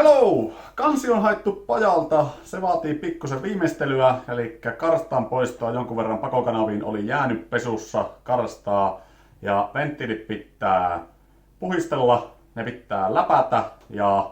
Hello! Kansi on haettu pajalta. Se vaatii pikkusen viimeistelyä, eli karstaan poistoa jonkun verran pakokanaviin oli jäänyt pesussa karstaa. Ja venttiilit pitää puhistella, ne pitää läpätä ja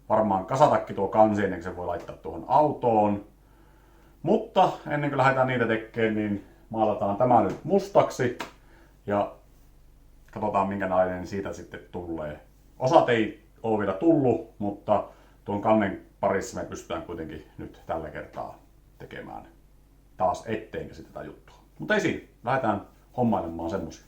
varmaan kasatakin tuo kansi ennen kuin se voi laittaa tuohon autoon. Mutta ennen kuin lähdetään niitä tekemään, niin maalataan tämä nyt mustaksi ja katsotaan minkälainen siitä sitten tulee. Osat ei ole vielä tullut, mutta tuon kannen parissa me pystytään kuitenkin nyt tällä kertaa tekemään taas etteenkä sitä tätä juttua. Mutta ei siinä, lähdetään hommailemaan semmosia.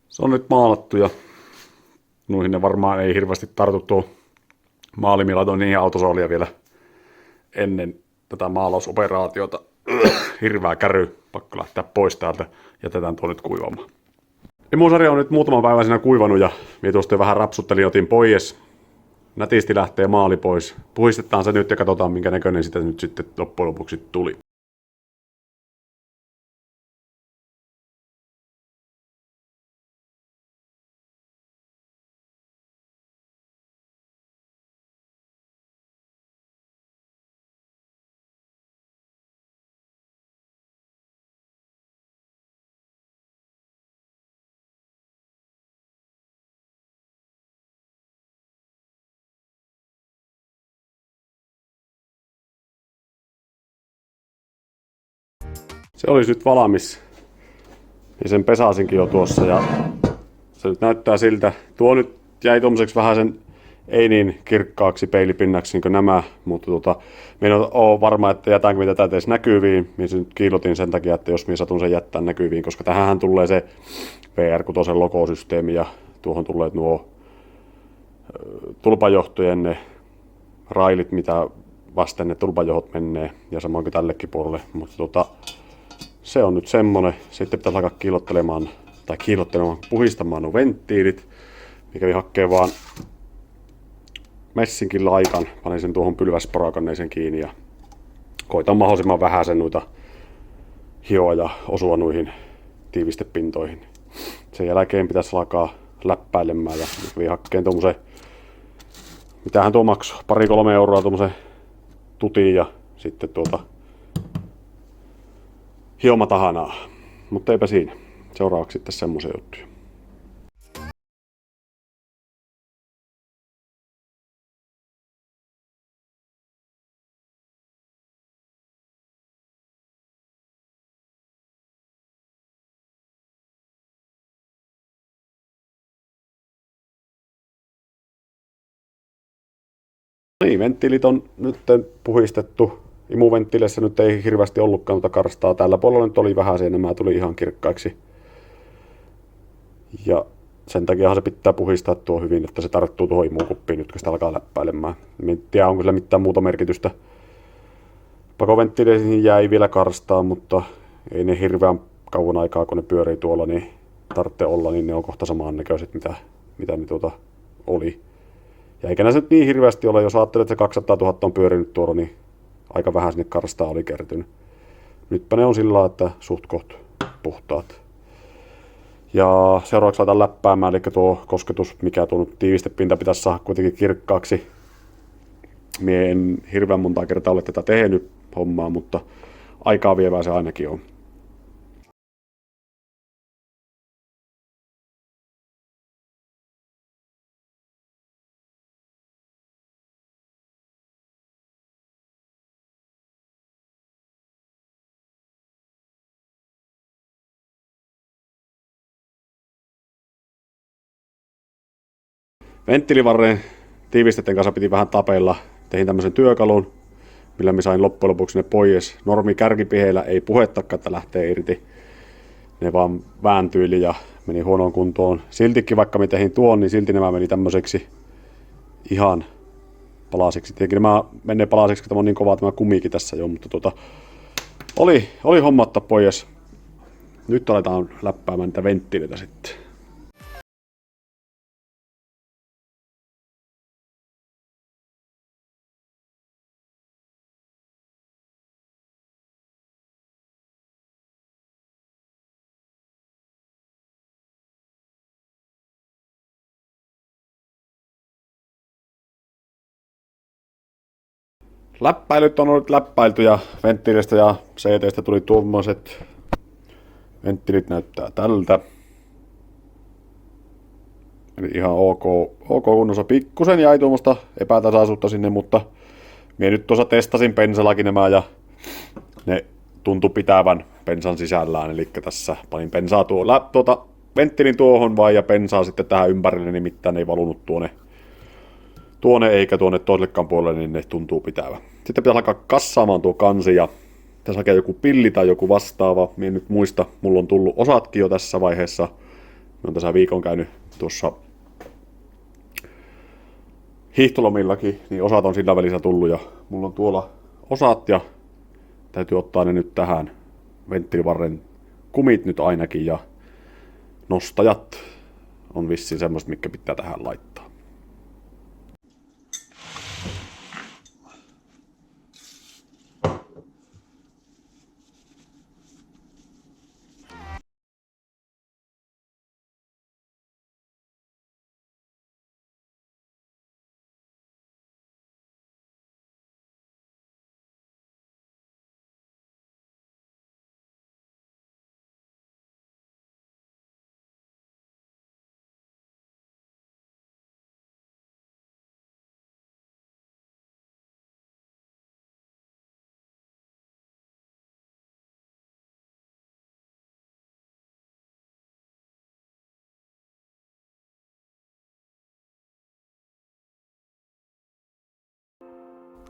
Se on nyt maalattu ja noihin ne varmaan ei hirveästi tartu tuo maali, millä laitoin niihin autosoolia vielä ennen tätä maalausoperaatiota. Hirveä käry, pakko lähteä pois täältä, jätetään tuo nyt kuivamaan. Imusarja on nyt muutaman päivän siinä kuivanut ja minä tuosta vähän rapsuttelin, otin pois. Nätisti lähtee maali pois. Puhistetaan se nyt ja katsotaan minkä näköinen sitä nyt sitten loppujen lopuksi tuli. Se olisi nyt valmis. Ja sen pesasinkin jo tuossa ja se nyt näyttää siltä. Tuo nyt jäi tommoseksi vähän sen ei niin kirkkaaksi peilipinnaksi niin kuin nämä, mutta minä en ole varma, että jätäänkö mitä tätä edes näkyviin. Minä nyt kiilotin sen takia, että jos minä satun sen jättää näkyviin, koska tähän tulee se VR6 logosysteemi ja tuohon tulee nuo tulpajohtojen ne railit, mitä vasten ne tulpajohot menee ja samoin kuin tällekin puolelle, mutta se on nyt semmonen. Sitten pitäisi alkaa puhistamaan nuo venttiilit. Mikä kävi hakkeen vaan messinkin laikan, panin sen tuohon pylväsporakanneeseen kiinni ja koitan mahdollisimman vähän sen noita hioa ja osua noihin tiivistepintoihin. Sen jälkeen pitäisi alkaa läppäilemään ja kävi hakkeen tommosen, mitähän tuo maksoi, 2-3 euroa tommosen tutiin ja sitten hiomatahanaa. Mutta eipä siinä. Seuraavaksi sitten semmoisia juttuja. Niin, venttiilit on nyt puhistettu. Imuventtiileissä nyt ei hirveästi ollutkaan tuota karstaa. Tällä puolella nyt oli vähän se, nämä tuli ihan kirkkaiksi. Ja sen takia se pitää puhistaa tuo hyvin, että se tarttuu tuohon imukuppiin nyt, kun sitä alkaa läppäilemään. En tiedä, onko sillä mitään muuta merkitystä. Pakoventtiileihin jäi vielä karstaa, mutta ei ne hirveän kauan aikaa, kun ne pyörii tuolla, niin tarvitsee olla, niin ne on kohta samannäköiset, mitä ne oli. Ja eikä näissä nyt niin hirveästi ole, jos ajattelet, että se 200 000 on pyörinyt tuolla, niin aika vähän sinne karstaa oli kertynyt. Nytpä ne on sillä lailla, että suht koht puhtaat. Ja seuraavaksi laitan läppäämään, eli tuo kosketus, mikä tuo tiivistepinta pitäisi saada kuitenkin kirkkaaksi. Mie en hirveän montaa kertaa ole tätä tehnyt hommaa, mutta aikaa vievää se ainakin on. Venttiilivarren tiivisteiden kanssa piti vähän tapella. Tein tämmöisen työkalun, millä mä sain loppujen lopuksi ne pois. Normi kärkipiheillä ei puhettakaan, että lähtee irti. Ne vaan vääntyili ja meni huonoon kuntoon. Siltikin vaikka mä tein tuon, niin silti nämä meni tämmöiseksi ihan palasiksi. Tietenkin nämä menee palasiksi, kun tämä on niin kova tämä kumikin tässä jo, mutta oli hommatta pois. Nyt aletaan läppäämään niitä venttiileitä sitten. Läppäilyt on ollut läppäilty ja venttiilistä ja CT:stä tuli tuommoiset. Venttiilit näyttää tältä. Eli ihan ok kunnossa. Pikkusen jäi tuommoista epätasaisuutta sinne, mutta minä nyt tuossa testasin bensallakin nämä ja ne tuntui pitävän bensan sisällään. Eli tässä panin bensaa venttiilin tuohon vai ja bensaa sitten tähän ympärille, nimittäin ei valunut tuonne eikä tuonne toisellekaan puolelle, niin ne tuntuu pitävän. Sitten pitää alkaa kassaamaan tuo kansi ja pitäisi hakea joku pilli tai joku vastaava. Minä en nyt muista, mulla on tullut osatkin jo tässä vaiheessa. Minä olen tässä viikon käynyt tuossa hiihtolomillakin, niin osat on sillä välissä tullut ja mulla on tuolla osat ja täytyy ottaa ne nyt tähän venttiilivarren kumit nyt ainakin ja nostajat on vissiin semmoista, mitkä pitää tähän laittaa.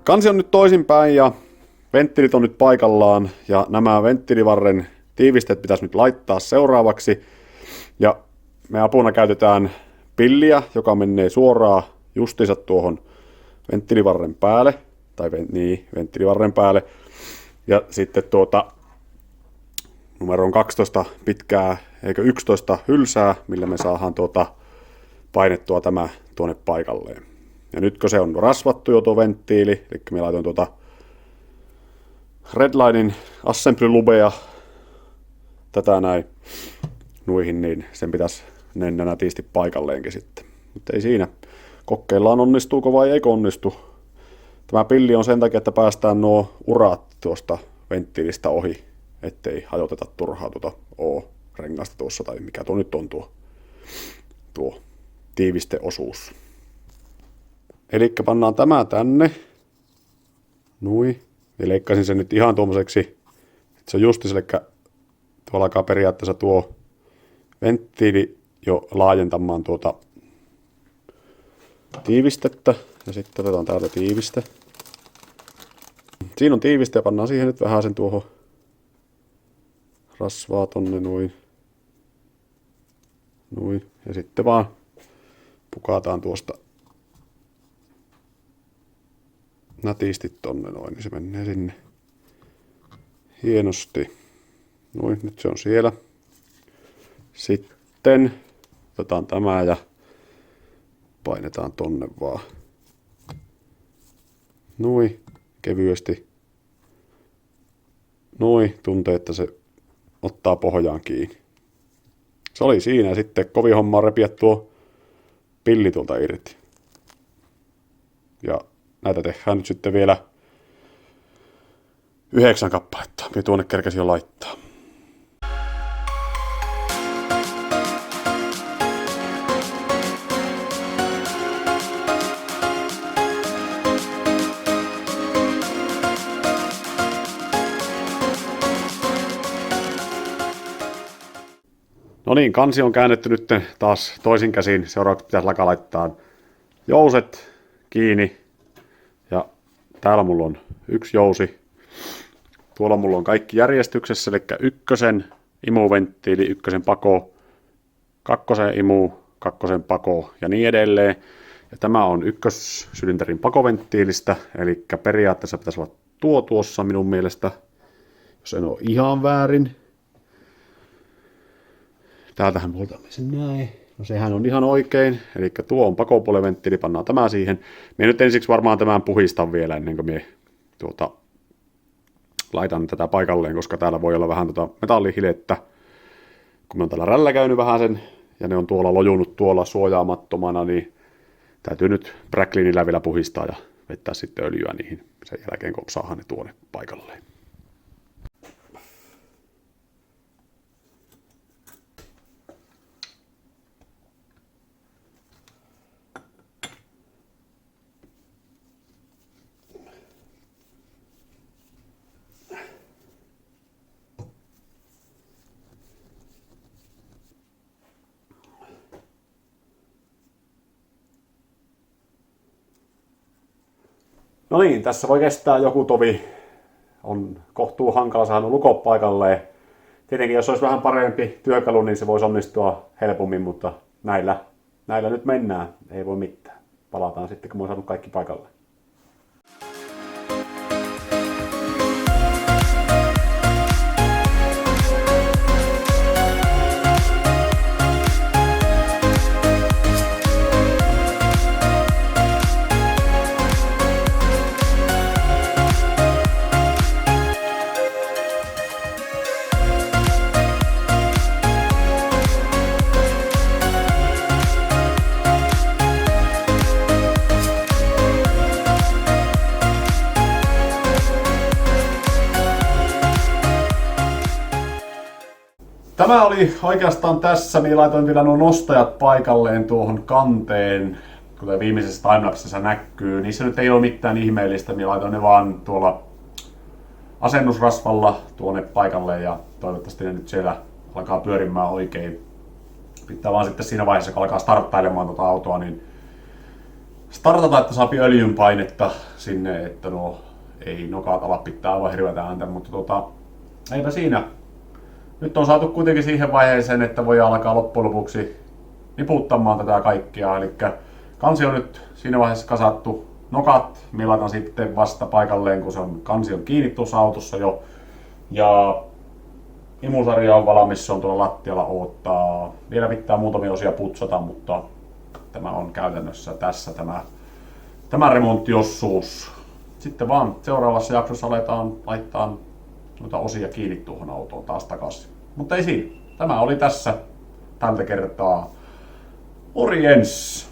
Kansi on nyt toisinpäin ja venttiilit on nyt paikallaan ja nämä venttiilivarren tiivisteet pitäisi nyt laittaa seuraavaksi. Ja me apuna käytetään pilliä, joka menee suoraan justiinsa tuohon venttiilivarren päälle. Venttiilivarren päälle. Ja sitten numeroon 12 pitkää, eikö 11 hylsää, millä me saadaan painettua tämä tuonne paikalleen. Ja nyt kun se on rasvattu jo tuo venttiili, eli me laitoin Redlinein assembly lubea tätä näin nuihin, niin sen pitäisi mennä nätisti paikalleenkin sitten. Mutta ei siinä. Kokeillaan onnistuuko vai eikö onnistu. Tämä pilli on sen takia, että päästään nuo urat tuosta venttiilistä ohi, ettei hajoteta turhaa rengasta tuossa, tai mikä tuo nyt on tuo tiivisteosuus. Eli pannaan tämä tänne. Nui. Ja leikkasin sen nyt ihan tuommoiseksi, että se on justi, eli tuolla alkaa periaatteessa tuo venttiili jo laajentamaan tiivistettä. Ja sitten otetaan täältä tiiviste. Siinä on tiiviste ja pannaan siihen nyt vähän sen tuohon rasvaa tonne noin. Noin. Ja sitten vaan pukataan tuosta nätisti tonne noin, niin se menee sinne hienosti. Noin, nyt se on siellä. Sitten otetaan tämä ja painetaan tonne vaan. Noin, kevyesti. Noin, tuntee, että se ottaa pohjaan kiinni. Se oli siinä ja sitten kovin hommaa repiä tuo pilli tuolta irti. Ja näitä tehdään nyt sitten vielä 9 kappaletta. Minä tuonne kerkesin jo laittaa. No niin, kansi on käännetty nyt taas toisin käsin. Seuraavaksi pitäisi alkaa laittaa jouset kiinni. Ja täällä mulla on yksi jousi. Tuolla mulla on kaikki järjestyksessä, eli 1 imuventtiili, 1 pako, 2 imu, 2 pako ja niin edelleen. Ja tämä on 1-sylinterin pakoventtiilistä, eli periaatteessa pitäisi olla tuossa minun mielestä, jos en ole ihan väärin. Täältähän puolta sen näin. No sehän on ihan oikein, eli tuo on pakopuoleventtiili, pannaan tämä siihen. Minä nyt ensiksi varmaan tämän puhistan vielä ennen kuin minä laitan tätä paikalleen, koska täällä voi olla vähän metallihilettä. Kun me on täällä rällä käynyt vähän sen, ja ne on tuolla lojunut tuolla suojaamattomana, niin täytyy nyt Bracklinillä vielä puhistaa ja vetää sitten öljyä niihin sen jälkeen, kun saadaan ne tuonne paikalleen. No niin, tässä voi kestää joku tovi. On kohtuu hankala saada lukot paikalleen. Tietenkin jos olisi vähän parempi työkalu, niin se voisi onnistua helpommin, mutta näillä nyt mennään. Ei voi mitään. Palataan sitten, kun mä oon saanut kaikki paikalleen. Tämä oli oikeastaan tässä, niin laitoin vielä nuo nostajat paikalleen tuohon kanteen, kuten viimeisessä timelapsissa näkyy. Niissä nyt ei ole mitään ihmeellistä, niin laitoin ne vaan tuolla asennusrasvalla tuonne paikalleen ja toivottavasti ne nyt siellä alkaa pyörimään oikein. Pitää vaan sitten siinä vaiheessa, kun alkaa starttailemaan tuota autoa, niin startata, että saapi öljyn painetta sinne, että nuo ei nokat ala pitää aivan hirveätä ääntä, mutta eipä siinä. Nyt on saatu kuitenkin siihen vaiheeseen, että voi alkaa loppujen lopuksi niputtamaan tätä kaikkea. Eli kansi on nyt siinä vaiheessa kasattu. Nokat milataan sitten vasta paikalleen, kun kansi on kiinni tuossa autossa jo. Ja imusarja on valmis, se on tuolla lattialla odottaa. Vielä pitää muutamia osia putsata, mutta tämä on käytännössä tässä tämä remonttiosuus. Sitten vaan seuraavassa jaksossa aletaan laittaa noita osia kiinni tuohon autoon taas takaisin. Mutta ei siinä. Tämä oli tässä tältä kertaa. Morjens!